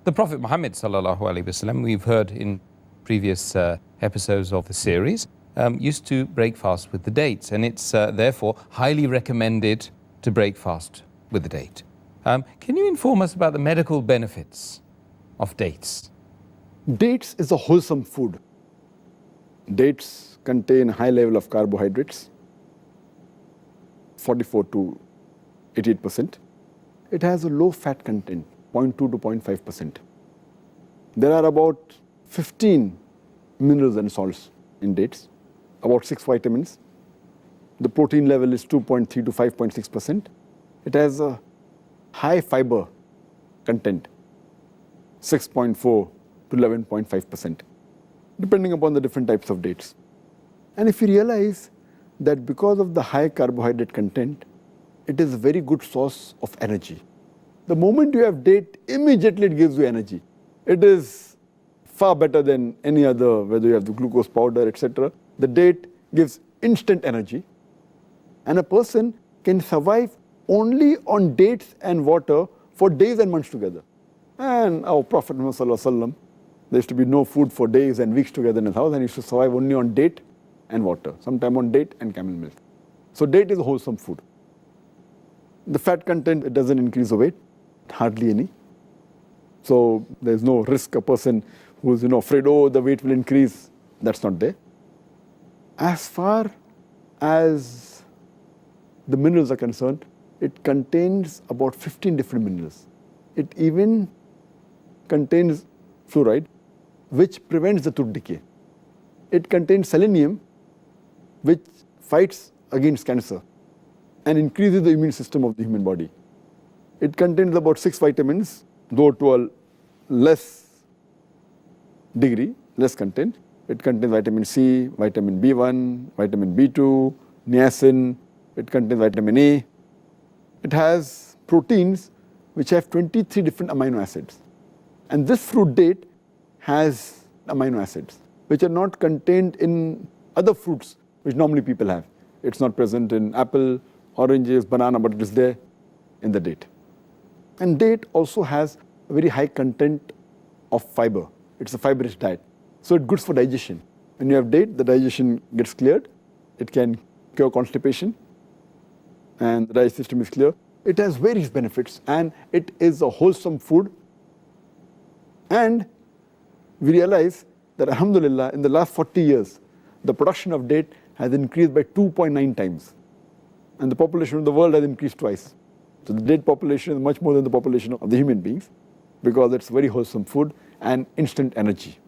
The Prophet Muhammad sallallahu alaihi wasallam, we've heard in previous episodes of the series, used to break fast with the dates, and it's therefore highly recommended to break fast with the date. Can you inform us about the medical benefits of dates? Dates is a wholesome food. Dates contain high level of carbohydrates, 44 to 88%. It has a low fat content, 0.2 to 0.5%. There are about 15 minerals and salts in dates, about 6 vitamins. The protein level is 2.3 to 5.6%. It has a high fiber content, 6.4 to 11.5%, depending upon the different types of dates. And if you realize that because of the high carbohydrate content, it is a very good source of energy. The moment you have date, immediately it gives you energy. It is far better than any other, whether you have the glucose powder, etc. The date gives instant energy. And a person can survive only on dates and water for days and months together. And our Prophet Muhammad sallallahu alaihi wasallam, there used to be no food for days and weeks together in his house, and he used to survive only on date and water, sometime on date and camel milk. So date is a wholesome food. The fat content, it doesn't increase the weight, hardly any. So there's no risk a person who's afraid, oh, the weight will increase. That's not there. As far as the minerals are concerned, it contains about 15 different minerals. It even contains fluoride, which prevents the tooth decay. It contains selenium, which fights against cancer and increases the immune system of the human body. It contains about 6 vitamins, though to a less degree, less content. It contains vitamin C, vitamin B1, vitamin B2, niacin. It contains vitamin A. It has proteins which have 23 different amino acids. And this fruit date has amino acids which are not contained in other fruits which normally people have. It's not present in apple, oranges, banana, but it is there in the date. And date also has a very high content of fiber. It's a fibrous diet. So it's good for digestion. When you have date, the digestion gets cleared. It can cure constipation, and the digestive system is clear. It has various benefits, and it is a wholesome food. And we realize that, alhamdulillah, in the last 40 years, the production of date has increased by 2.9 times. And the population of the world has increased twice. So the date population is much more than the population of the human beings, because it's very wholesome food and instant energy.